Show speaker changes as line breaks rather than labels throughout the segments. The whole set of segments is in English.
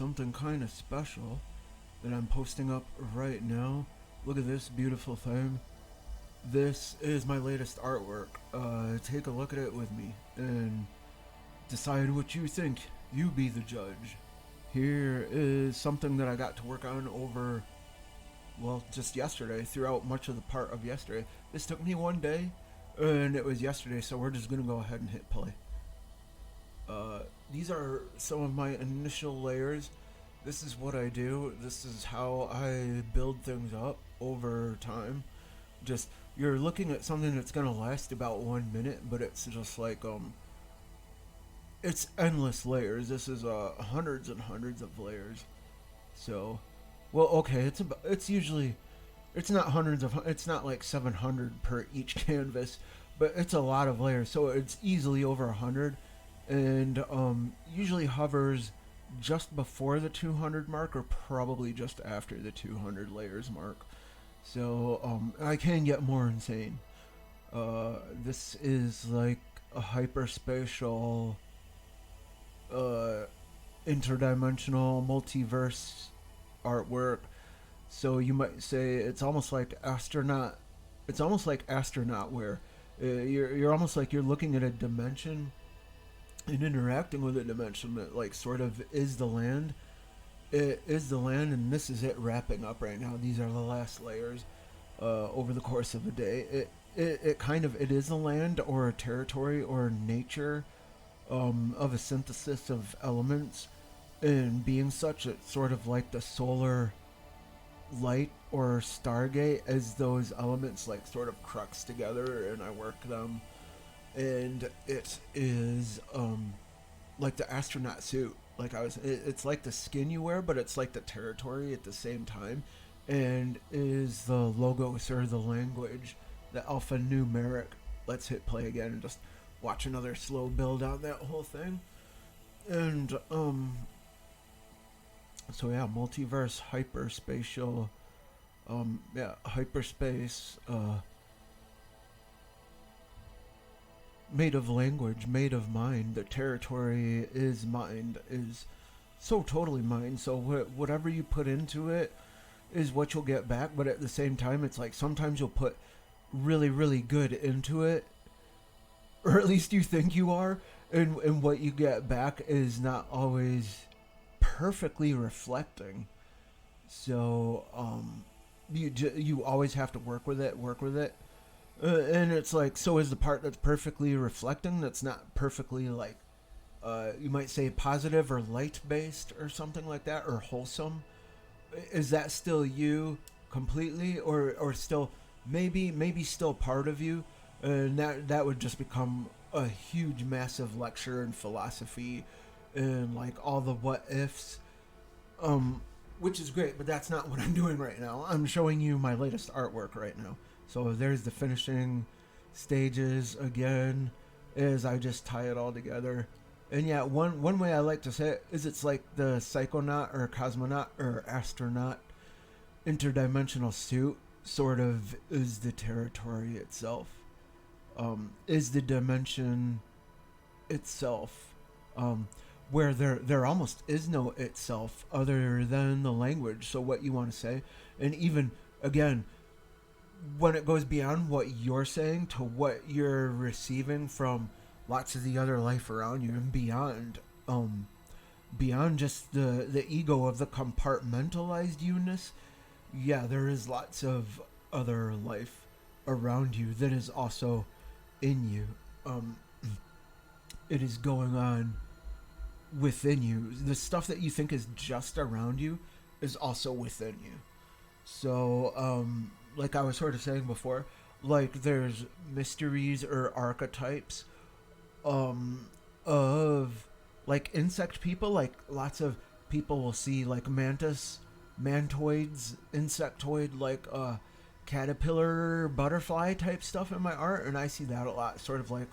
something kind of special that I'm posting up right now. Look at this beautiful thing. This is my latest artwork. Take a look at it with me and decide what you think. You be the judge. Here is something that I got to work on over, well, just yesterday, throughout much of the part of yesterday. This took me one day, and it was yesterday, so we're just gonna go ahead and hit play. These are some of my initial layers. This is what I do. This is how I build things up over time. Just, you're looking at something that's gonna last about 1 minute, but it's just like, it's endless layers. This is hundreds and hundreds of layers. So, well, okay, it's usually, it's not hundreds of, it's not like 700 per each canvas, but it's a lot of layers. So it's easily over 100, and usually hovers just before the 200 mark, or probably just after the 200 layers mark. So I can get more insane. This is like a hyperspatial, interdimensional multiverse artwork. So you might say it's almost like astronaut. It's almost like astronaut wear. You're almost like you're looking at a dimension and interacting with a dimension that like sort of is the land. It is the land, and this is it wrapping up right now. These are the last layers over the course of a day. It kind of, it is a land or a territory or nature of a synthesis of elements, and being such, it's sort of like the solar light or stargate as those elements like sort of crux together, and I work them, and it is like the astronaut suit. Like it's like the skin you wear, but it's like the territory at the same time, and is the logos or the language, the alphanumeric. Let's hit play again and just watch another slow build on that whole thing. And so yeah, multiverse, hyperspatial, hyperspace, made of language, made of mind. The territory is mind, is so totally mind. So whatever you put into it is what you'll get back. But at the same time, it's like sometimes you'll put really, really good into it, or at least you think you are, and what you get back is not always perfectly reflecting. So you always have to work with it, and it's like, so is the part that's perfectly reflecting, that's not perfectly like, you might say positive or light based or something like that, or wholesome. Is that still you completely, or still maybe still part of you? And that would just become a huge, massive lecture in philosophy, and like all the what ifs, which is great, but that's not what I'm doing right now. I'm showing you my latest artwork right now. So there's the finishing stages again, as I just tie it all together. And yeah, one way I like to say it is it's like the psychonaut or cosmonaut or astronaut interdimensional suit sort of is the territory itself, is the dimension itself, where there almost is no itself other than the language. So what you want to say, and even again, when it goes beyond what you're saying to what you're receiving from lots of the other life around you, and beyond just the ego of the compartmentalized you-ness, yeah, there is lots of other life around you that is also in you. It is going on within you. The stuff that you think is just around you is also within you. So like I was sort of saying before, like there's mysteries or archetypes of like insect people. Like lots of people will see like mantoids, insectoid, like caterpillar, butterfly type stuff in my art, and I see that a lot, sort of like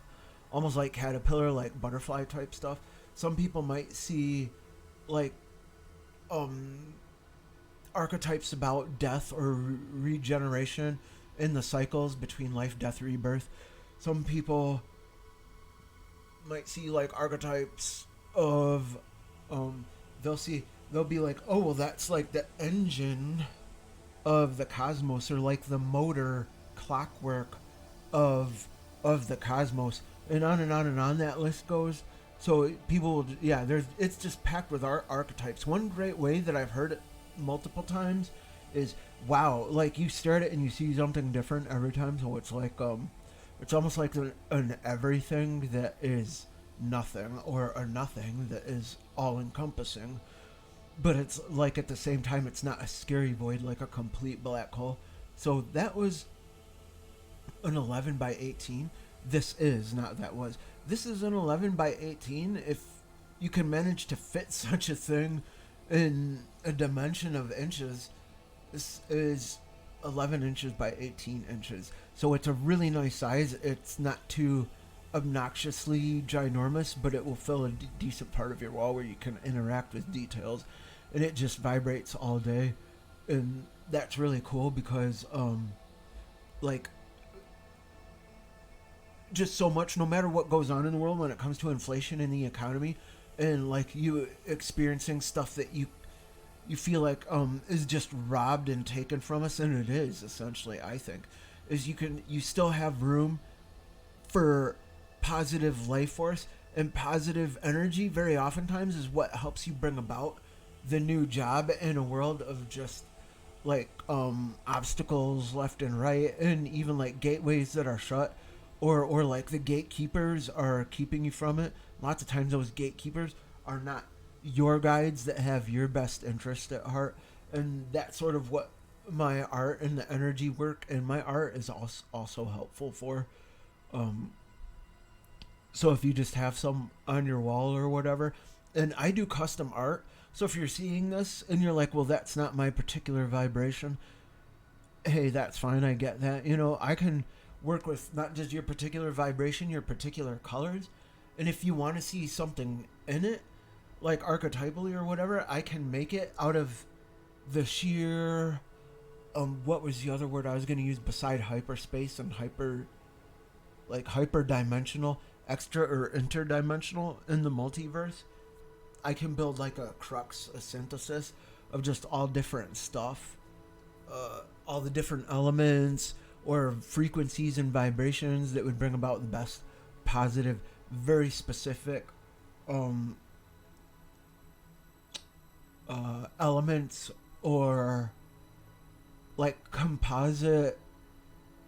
almost like caterpillar, like butterfly type stuff. Some people might see like archetypes about death or regeneration in the cycles between life, death, rebirth. Some people might see like archetypes of they'll see they'll be like, oh, well, that's like the engine of the cosmos, or like the motor clockwork of of the cosmos, and on and on and on that list goes. So people, yeah, there's it's just packed with archetypes. One great way that I've heard it multiple times is, wow, like you stare at it and you see something different every time. So it's like it's almost like an everything that is nothing, or a nothing that is all encompassing. But it's like at the same time, it's not a scary void like a complete black hole. So that was an 11 by 18. This is not that was. This is an 11 by 18. If you can manage to fit such a thing in a dimension of inches, this is 11 inches by 18 inches. So it's a really nice size. It's not too obnoxiously ginormous, but it will fill a decent part of your wall where you can interact with details. And it just vibrates all day. And that's really cool because, like, just so much, no matter what goes on in the world when it comes to inflation in the economy, and like you experiencing stuff that you feel like is just robbed and taken from us, and it is essentially, I think, is you still have room for positive life force, and positive energy very oftentimes is what helps you bring about the new job in a world of just like obstacles left and right, and even like gateways that are shut, or like the gatekeepers are keeping you from it. Lots of times those gatekeepers are not your guides that have your best interest at heart, and that's sort of what my art and the energy work and my art is also helpful for. um so if you just have some on your wall or whatever, and I do custom art, so if you're seeing this and you're like, well, that's not my particular vibration, hey, that's fine. I get that. I can work with not just your particular vibration, your particular colors. And if you want to see something in it, like archetypally or whatever, I can make it out of the sheer what was the other word I was going to use beside hyperspace and hyperdimensional, extra or interdimensional in the multiverse. I can build like a crux, a synthesis of just all different stuff, all the different elements or frequencies and vibrations that would bring about the best positive, very specific elements, or like composite.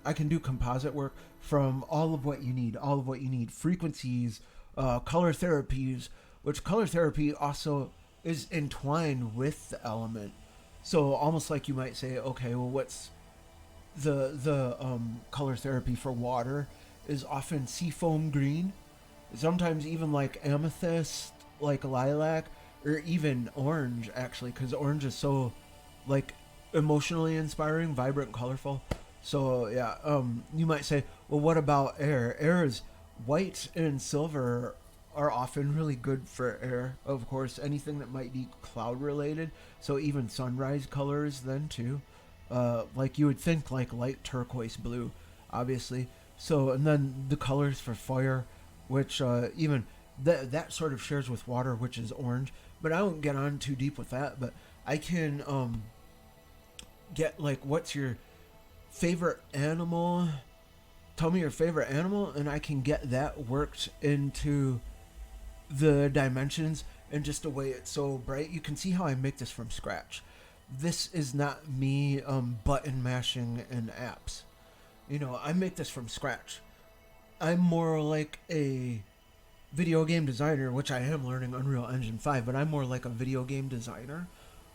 I can do composite work from all of what you need, frequencies, color therapies, which color therapy also is entwined with the element. So almost like you might say, okay, well, what's the color therapy for water is often seafoam green, sometimes even like amethyst, like lilac, or even orange, actually, because orange is so like emotionally inspiring, vibrant, colorful. So yeah, you might say, well, what about air? Air is white and silver are often really good for air. Of course, anything that might be cloud related. So even sunrise colors then too. Like you would think like light turquoise blue, obviously. So, and then the colors for fire, which even that sort of shares with water, which is orange. But I won't get on too deep with that. But I can get like, what's your favorite animal? Tell me your favorite animal, and I can get that worked into the dimensions in just a way it's so bright. You can see how I make this from scratch. This is not me button mashing in apps. I make this from scratch. I'm more like a video game designer, which I am learning Unreal Engine 5, but I'm more like a video game designer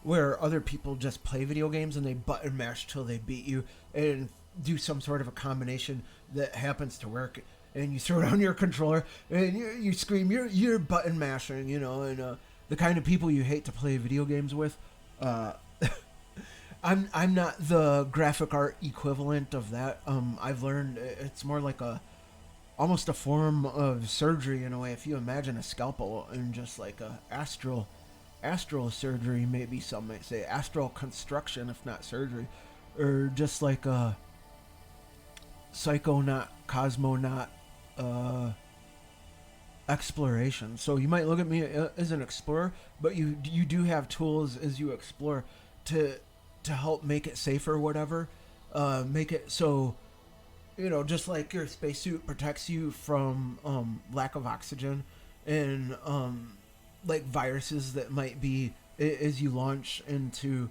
where other people just play video games and they button mash till they beat you and do some sort of a combination that happens to work, and you throw down your controller and you scream, you're button mashing, and the kind of people you hate to play video games with. I'm not the graphic art equivalent of that. I've learned it's more like almost a form of surgery in a way. If you imagine a scalpel and just like a astral surgery, maybe some might say astral construction, if not surgery, or just like a psychonaut, cosmonaut, exploration. So you might look at me as an explorer, but you do have tools as you explore to help make it safer, whatever. Make it so, just like your spacesuit protects you from lack of oxygen and like viruses that might be as you launch into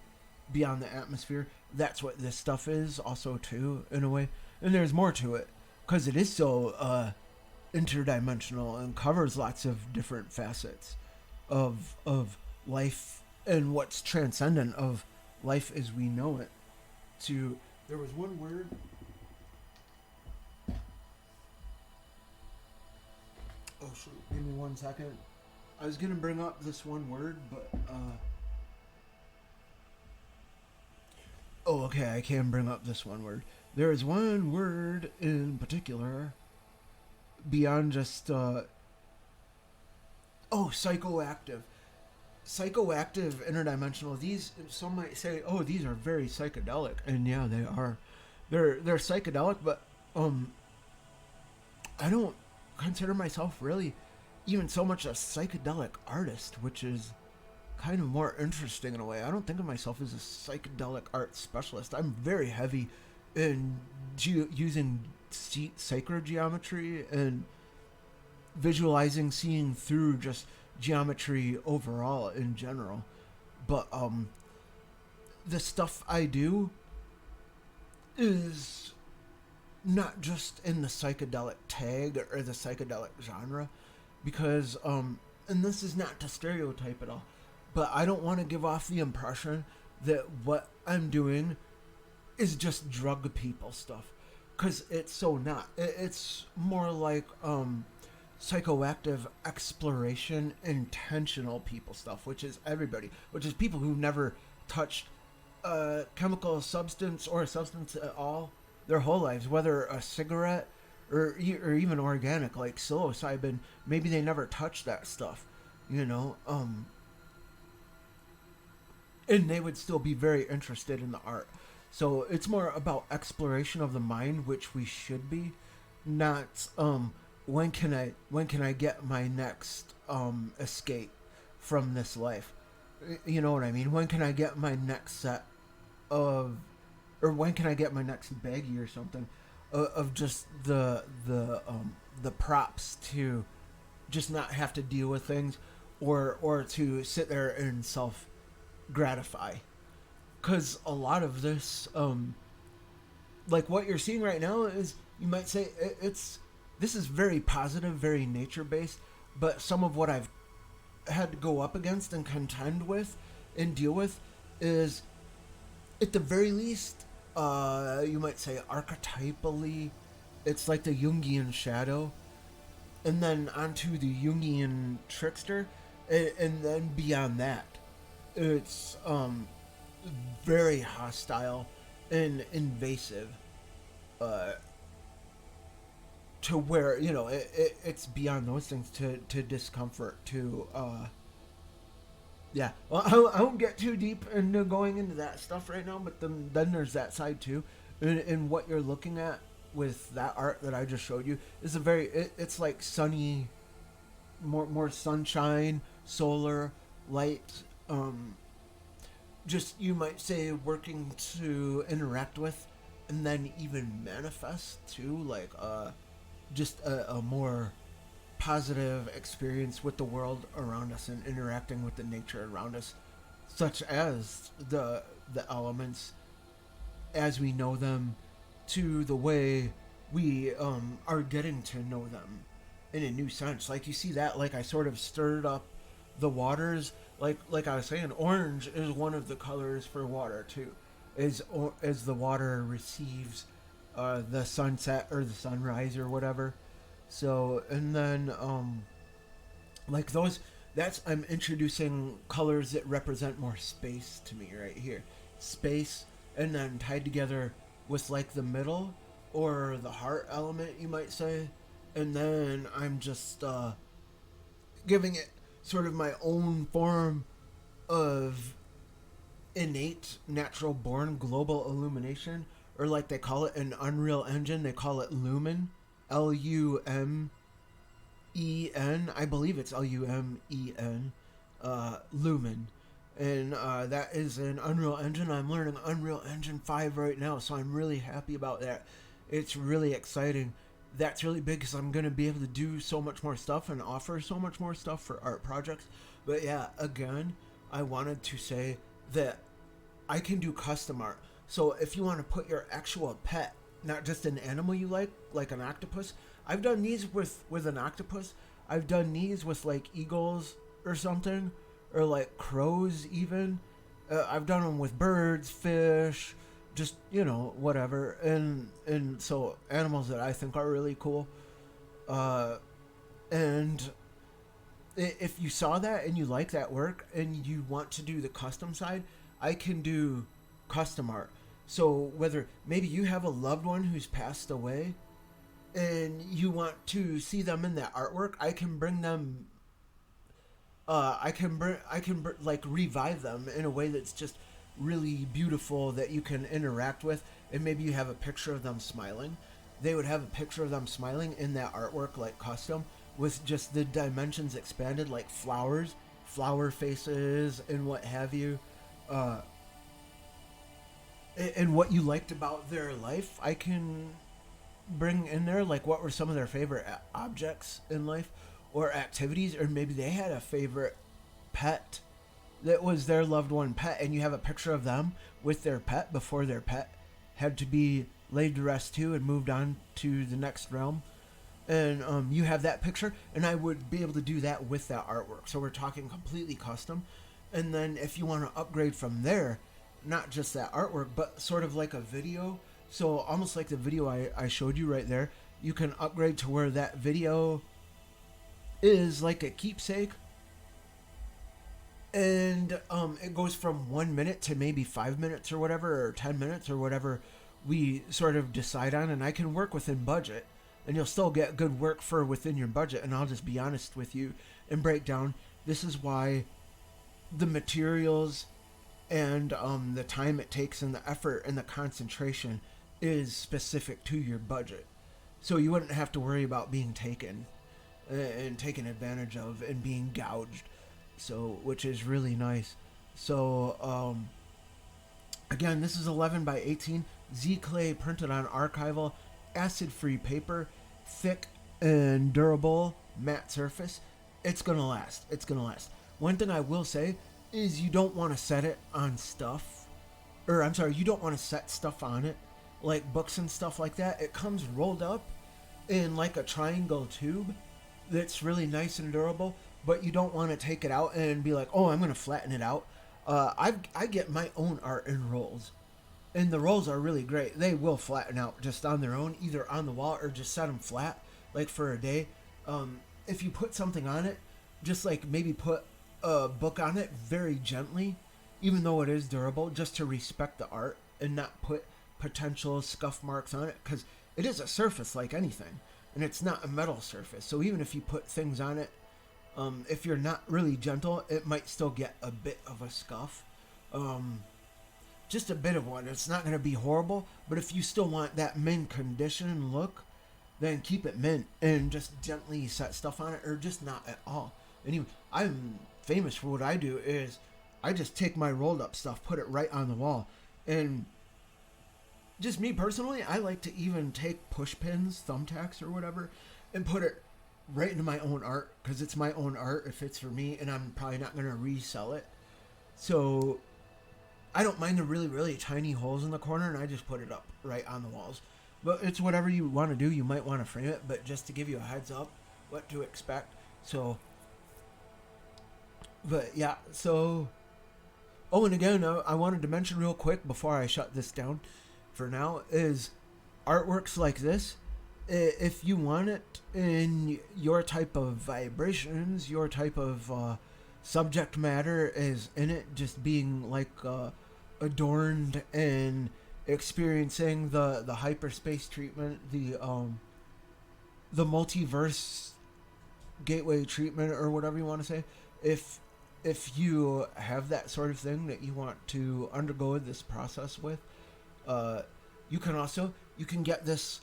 beyond the atmosphere. That's what this stuff is, also too, in a way. And there's more to it because it is so interdimensional and covers lots of different facets of life and what's transcendent of life as we know it. To there was one word. Oh shoot! Give me 1 second. I was gonna bring up this one word, but oh, okay. I can bring up this one word. There is one word in particular beyond just psychoactive. Psychoactive, interdimensional. These, some might say, oh, these are very psychedelic, and yeah, they are. They're psychedelic, but I don't consider myself really even so much a psychedelic artist, which is kind of more interesting in a way. I don't think of myself as a psychedelic art specialist. I'm very heavy in using sacred geometry and visualizing, seeing through just geometry overall in general. But the stuff I do is not just in the psychedelic tag or the psychedelic genre, because and this is not to stereotype at all, but I don't want to give off the impression that what I'm doing is just drug people stuff, because it's so not. It's more like psychoactive exploration, intentional people stuff, which is everybody, which is people who've never touched a chemical substance or a substance at all their whole lives, whether a cigarette or even organic like psilocybin. Maybe they never touched that stuff, and they would still be very interested in the art. So it's more about exploration of the mind, which we should be, not when can I get my next escape from this life? You know what I mean? When can I get my next set of, or when can I get my next baggie or something of just the props to just not have to deal with things, or to sit there and self gratify. Because a lot of this, like what you're seeing right now, is, you might say, this is very positive, very nature based, but some of what I've had to go up against and contend with and deal with is, at the very least, you might say archetypally, it's like the Jungian shadow, and then onto the Jungian trickster, and then beyond that, it's very hostile and invasive, to where it's beyond those things, to discomfort, to yeah. Well, I won't get too deep into going into that stuff right now, but then there's that side too, and what you're looking at with that art that I just showed you is it's like sunny, more sunshine, solar light, just, you might say, working to interact with and then even manifest too, like just a more positive experience with the world around us and interacting with the nature around us, such as the elements as we know them, to the way we are getting to know them in a new sense. Like, you see that, like, I sort of stirred up the waters, like I was saying, orange is one of the colors for water too, as the water receives the sunset or the sunrise or whatever. So, and then like those, I'm introducing colors that represent more space to me right here, space, and then tied together with like the middle or the heart element, you might say, and then I'm just giving it sort of my own form of innate, natural born global illumination, or like they call it an Unreal Engine, they call it Lumen, Lumen, I believe it's Lumen, Lumen. And that is an Unreal Engine. I'm learning Unreal Engine 5 right now, so I'm really happy about that. It's really exciting. That's really big because I'm going to be able to do so much more stuff and offer so much more stuff for art projects. But yeah, again, I wanted to say that I can do custom art. So if you want to put your actual pet, not just an animal you like an octopus. I've done these with an octopus. I've done these with like eagles or something, or like crows even. I've done them with birds, fish, just whatever. And so animals that I think are really cool. And if you saw that and you like that work and you want to do the custom side, I can do custom art. So whether maybe you have a loved one who's passed away and you want to see them in that artwork, I can bring them like revive them in a way that's just really beautiful that you can interact with. And maybe you have a picture of them smiling. They would have a picture of them smiling in that artwork, like custom, with just the dimensions expanded, like flowers, flower faces, and what have you. And what you liked about their life, I can bring in there. Like, what were some of their favorite objects in life or activities, or maybe they had a favorite pet that was their loved one pet, and you have a picture of them with their pet before their pet had to be laid to rest too and moved on to the next realm. And you have that picture, and I would be able to do that with that artwork. So we're talking completely custom. And then if you want to upgrade from there, not just that artwork, but sort of like a video. So almost like the video I showed you right there, you can upgrade to where that video is like a keepsake. And it goes from 1 minute to maybe 5 minutes or whatever, or 10 minutes or whatever we sort of decide on. And I can work within budget, and you'll still get good work for within your budget. And I'll just be honest with you and break down. This is why the materials and the time it takes and the effort and the concentration is specific to your budget. So you wouldn't have to worry about being taken and taken advantage of and being gouged. So, which is really nice. So, again, this is 11 by 18 Z-clay printed on archival, acid-free paper, thick and durable matte surface. It's gonna last. It's gonna last. One thing I will say is you don't want to set it on stuff, or I'm sorry, you don't want to set stuff on it, like books and stuff like that. It comes rolled up in like a triangle tube that's really nice and durable, but you don't want to take it out and be like, oh, I'm going to flatten it out. I get my own art in rolls, and the rolls are really great. They will flatten out just on their own, either on the wall or just set them flat, like for a day. If you put something on it, just like maybe put a book on it very gently, even though it is durable, just to respect the art and not put potential scuff marks on it, because it is a surface like anything, and it's not a metal surface. So even if you put things on it, if you're not really gentle, it might still get a bit of a scuff. Just a bit of one. It's not going to be horrible, but if you still want that mint condition look, then keep it mint and just gently set stuff on it, or just not at all. Anyway, I'm famous for what I do is I just take my rolled up stuff, put it right on the wall. And just me personally, I like to even take push pins, thumbtacks or whatever, and put it right into my own art, because it's my own art if it's for me, and I'm probably not going to resell it. So I don't mind the really, really tiny holes in the corner, and I just put it up right on the walls. But it's whatever you want to do. You might want to frame it, but just to give you a heads up what to expect. So, but yeah, so, oh, and again, I wanted to mention real quick before I shut this down for now, is artworks like this, if you want it in your type of vibrations, your type of subject matter is in it, just being like adorned and experiencing the hyperspace treatment, the multiverse gateway treatment, or whatever you want to say. If you have that sort of thing that you want to undergo this process with, you can get this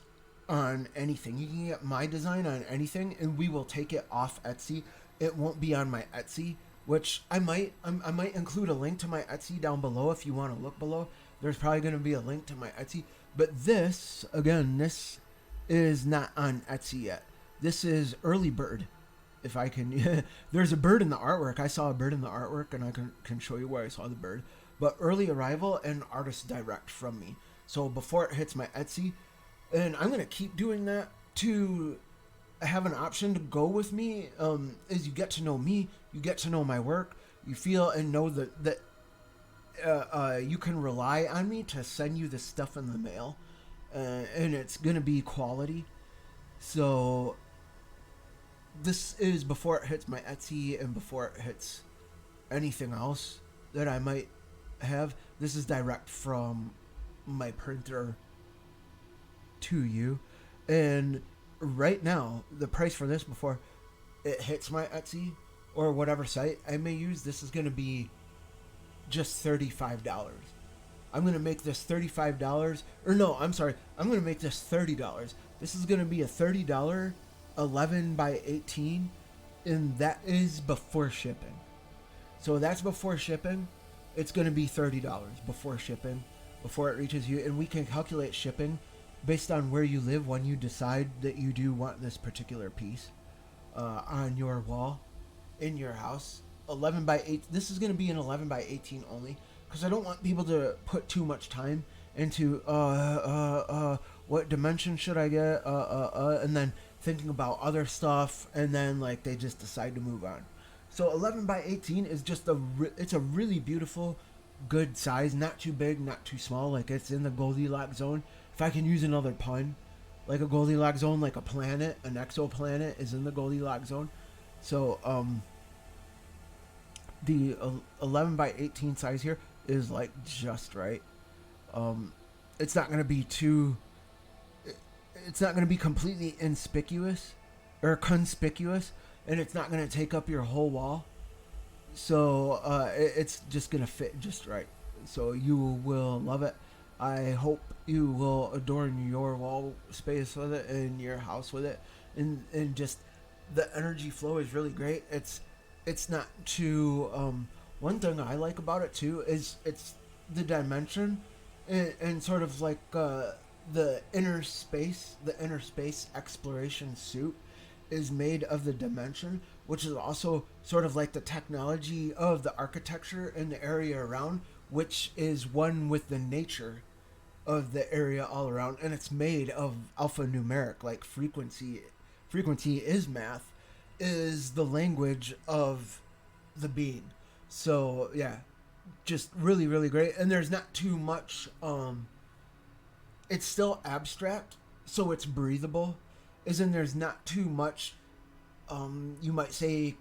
on anything. You can get my design on anything, and we will take it off Etsy. It won't be on my Etsy, which I might include a link to my Etsy down below if you want to look below. There's probably going to be a link to my Etsy. But this, again, this is not on Etsy yet. This is early bird. If I can, there's a bird in the artwork. I saw a bird in the artwork, and I can show you where I saw the bird. But early arrival and artist direct from me. So before it hits my Etsy, and I'm gonna keep doing that to have an option to go with me. Is you get to know me, you get to know my work, you feel and know that you can rely on me to send you this stuff in the mail, and it's gonna be quality. So this is before it hits my Etsy and before it hits anything else that I might have. This is direct from my printer to you. And right now, the price for this before it hits my Etsy or whatever site I may use, this is going to be just $35. I'm going to make this $35. Or no, I'm sorry. I'm going to make this $30. This is going to be a $30 11 by 18, and that is before shipping. So that's before shipping. It's going to be $30 before shipping, before it reaches you, and we can calculate shipping based on where you live when you decide that you do want this particular piece on your wall in your house. 11 by 8. This is going to be an 11 by 18 only, because I don't want people to put too much time into what dimension should I get, and then thinking about other stuff, and then like they just decide to move on. So 11 by 18 is just it's a really beautiful, good size. Not too big, not too small. Like it's in the Goldilocks zone. If I can use another pun, like a Goldilocks zone, like a planet, an exoplanet is in the Goldilocks zone. So the 11 by 18 size here is like just right. It's not gonna be too. It's not going to be completely inconspicuous or conspicuous, and it's not going to take up your whole wall. So it's just going to fit just right. So you will love it. I hope you will adorn your wall space with it and your house with it, and just the energy flow is really great. It's not too. One thing I like about it too is it's the dimension and sort of like. The inner space exploration suit is made of the dimension, which is also sort of like the technology of the architecture in the area around, which is one with the nature of the area all around, and it's made of alphanumeric, like frequency. Frequency is math, is the language of the being. So yeah, just really, really great. And there's not too much it's still abstract, so it's breathable. As in, there's not too much, you might say,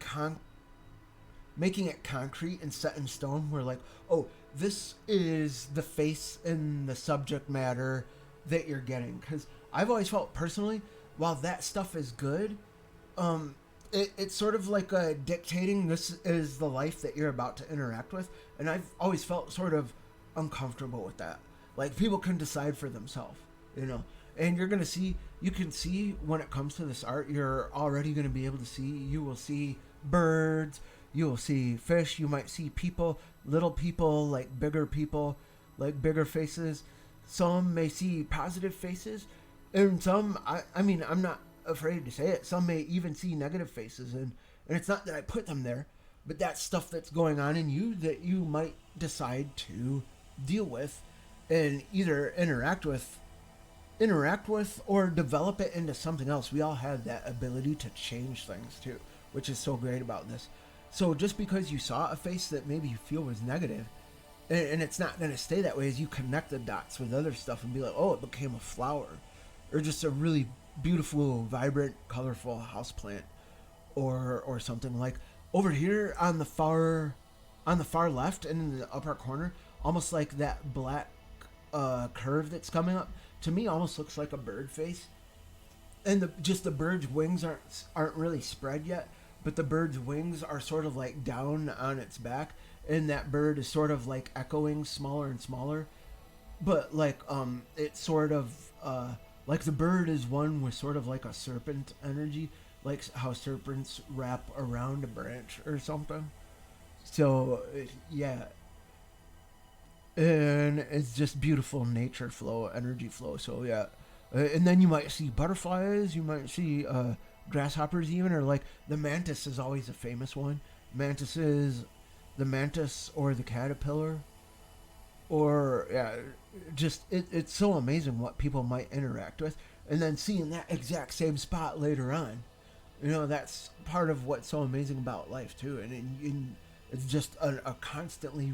making it concrete and set in stone. Where like, oh, this is the face and the subject matter that you're getting. Because I've always felt personally, while that stuff is good, it's sort of like dictating this is the life that you're about to interact with, and I've always felt sort of uncomfortable with that. Like, people can decide for themselves, and you can see when it comes to this art, you're already going to be able to see, you will see birds, you will see fish, you might see people, little people, like bigger faces. Some may see positive faces, and some, I mean, I'm not afraid to say it, some may even see negative faces, and it's not that I put them there, but that's stuff that's going on in you that you might decide to deal with and either interact with or develop it into something else. We all have that ability to change things too, which is so great about this. So just because you saw a face that maybe you feel was negative, and it's not going to stay that way, as you connect the dots with other stuff and be like, oh, it became a flower, or just a really beautiful, vibrant, colorful houseplant, or something. Like over here on the far left and in the upper corner, almost like that black curve that's coming up, to me almost looks like a bird face, and the bird's wings aren't really spread yet, but the bird's wings are sort of like down on its back, and that bird is sort of like echoing smaller and smaller, but like it's sort of Like the bird is one with sort of like a serpent energy, like how serpents wrap around a branch or something. So yeah, and it's just beautiful nature flow, energy flow. So yeah, and then you might see butterflies, you might see grasshoppers even, or like the mantis is always a famous one. Mantis is the mantis or the caterpillar, or yeah, just it's so amazing what people might interact with, and then seeing that exact same spot later on. You know, that's part of what's so amazing about life too, and it's just a constantly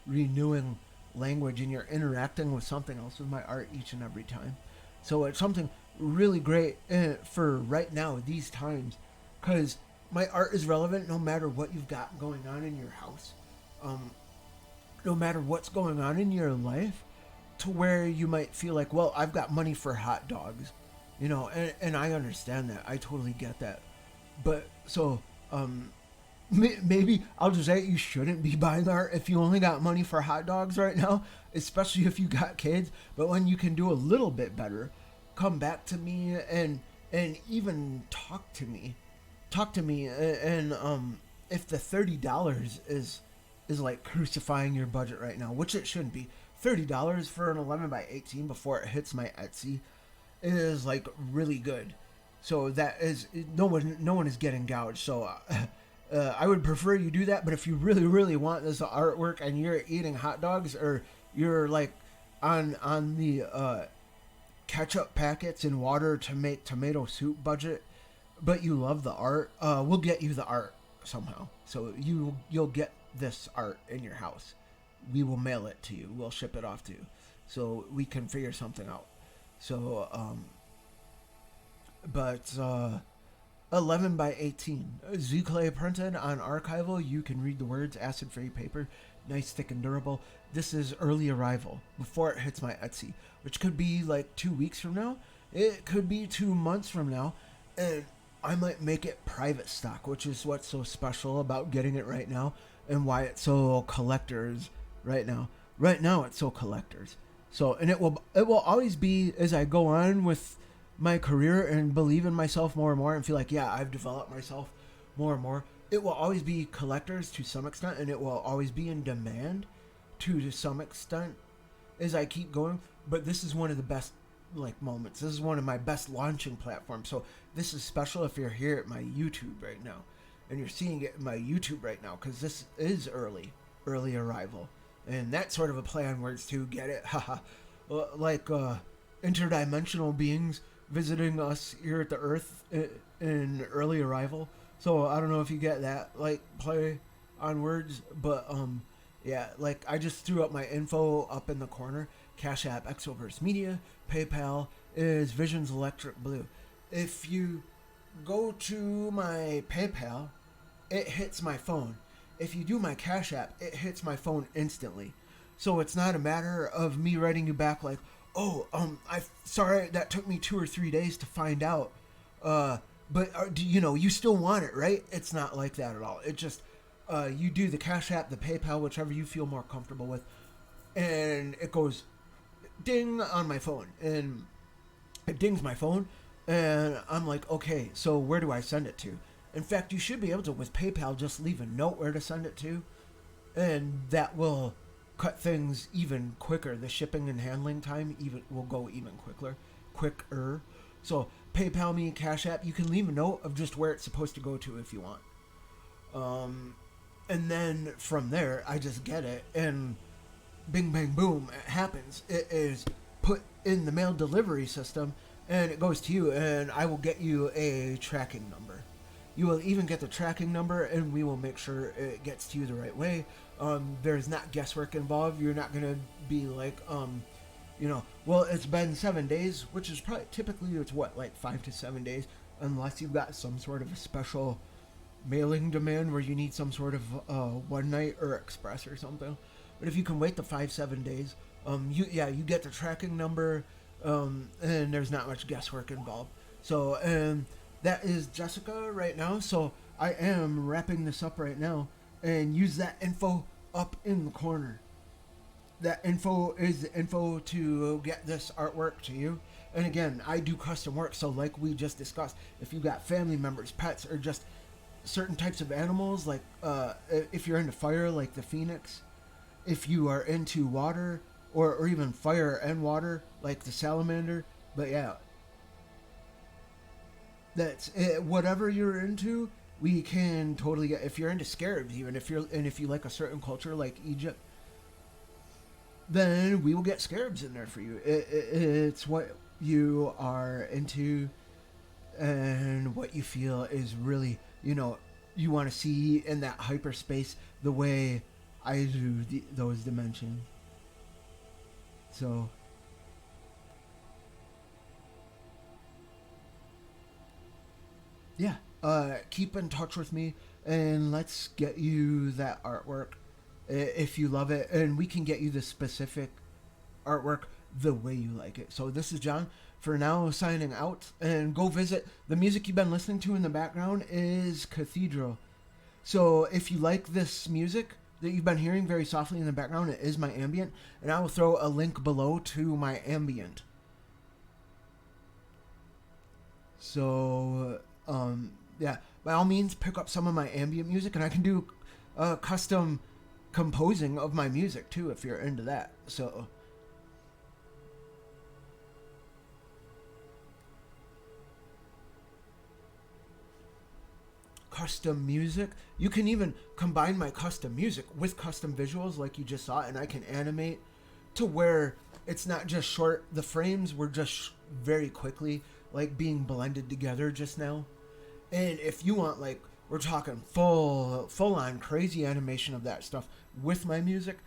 renewing language, and you're interacting with something else with my art each and every time. So it's something really great for right now, these times, because my art is relevant no matter what you've got going on in your house, um, no matter what's going on in your life, to where you might feel like, well, I've got money for hot dogs, you know, and I understand that. I totally get that. But so, maybe I'll just say you shouldn't be buying art if you only got money for hot dogs right now, especially if you got kids. But when you can do a little bit better, come back to me and even talk to me, and if the $30 is like crucifying your budget right now, which it shouldn't be. $30 for an 11 by 18 before it hits my Etsy is like really good. So that is no one is getting gouged. So I would prefer you do that. But if you really want this artwork and you're eating hot dogs, or you're like on the ketchup packets and water to make tomato soup budget, but you love the art, we'll get you the art somehow. So you'll get this art in your house. We will mail it to you. We'll ship it off to you, so we can figure something out. So, but 11 by 18. Z-Clay printed on archival. You can read the words, acid-free paper, nice, thick, and durable. This is early arrival before it hits my Etsy, which could be like 2 weeks from now. It could be 2 months from now. And I might make it private stock, which is what's so special about getting it right now, and why it's so collectors right now. Right now, it's so collectors. So, and it will always be, as I go on with my career and believe in myself more and more and feel like, yeah, I've developed myself more and more. It will always be collectors to some extent, and it will always be in demand to some extent as I keep going. But this is one of the best like moments. This is one of my best launching platforms. So this is special if you're here at my YouTube right now, and you're seeing it in my YouTube right now, because this is early arrival, and that's sort of a play on words too. Get it? Haha. Like interdimensional beings visiting us here at the Earth in early arrival. So I don't know if you get that like play on words, but yeah, like I just threw up my info up in the corner. Cash App, Exoverse Media, PayPal is Visions Electric Blue. If you go to my PayPal, it hits my phone. If you do my Cash App, it hits my phone instantly. So it's not a matter of me writing you back like, oh, I'm sorry that took me 2 or 3 days to find out. But you still want it, right? It's not like that at all. It just you do the Cash App, the PayPal, whichever you feel more comfortable with, and it goes ding on my phone, and it dings my phone, and I'm like, okay, so where do I send it to? In fact, you should be able to, with PayPal, just leave a note where to send it to, and that will cut things even quicker. The shipping and handling time even will go even quicker. So PayPal me, Cash App, you can leave a note of just where it's supposed to go to if you want. And then from there, I just get it, and bing, bang, boom, it happens. It is put in the mail delivery system, and it goes to you, and I will get you a tracking number. You will even get the tracking number, and we will make sure it gets to you the right way. There's not guesswork involved. You're not going to be like, well, it's been 7 days, which is probably typically it's what, like 5 to 7 days, unless you've got some sort of a special mailing demand where you need some sort of one night or express or something. But if you can wait the 5-7 days, you get the tracking number, and there's not much guesswork involved. So, and that is Jessica right now. So I am wrapping this up right now, and use that info up in the corner. That info is the info to get this artwork to you. And again, I do custom work, so like we just discussed, if you got family members, pets, or just certain types of animals, like if you're into fire, like the phoenix, if you are into water, or even fire and water, like the salamander. But yeah, that's it. Whatever you're into, we can totally get. If you're into scarabs, even if you like a certain culture like Egypt, then we will get scarabs in there for you. It's what you are into and what you feel is really, you want to see in that hyperspace the way I do those dimensions. So, yeah, keep in touch with me and let's get you that artwork if you love it, and we can get you the specific artwork the way you like it. So this is John for now signing out, and go visit. The music you've been listening to in the background is Cathedral. So if you like this music that you've been hearing very softly in the background, it is my ambient, and I will throw a link below to my ambient. So yeah, by all means pick up some of my ambient music, and I can do custom composing of my music too if you're into that. So custom music. You can even combine my custom music with custom visuals like you just saw, and I can animate to where it's not just short. The frames were just very quickly like being blended together just now. And if you want, like, we're talking full on crazy animation of that stuff with my music,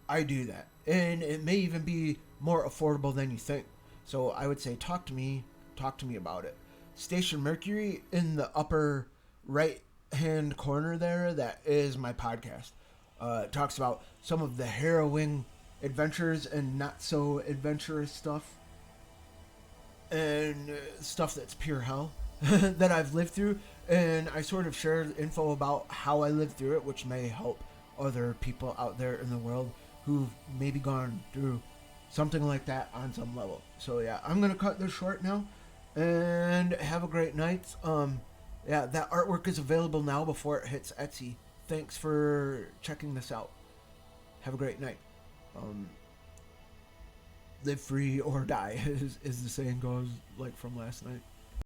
I do that. And it may even be more affordable than you think. So I would say talk to me about it. Station Mercury in the upper right hand corner there, that is my podcast. It talks about some of the harrowing adventures and not so adventurous stuff, and stuff that's pure hell that I've lived through. And I sort of share info about how I lived through it, which may help other people out there in the world who've maybe gone through something like that on some level. So yeah, I'm gonna cut this short now, and have a great night. Yeah, that artwork is available now before it hits Etsy. Thanks for checking this out. Have a great night. Live free or die, as the saying goes, like from last night.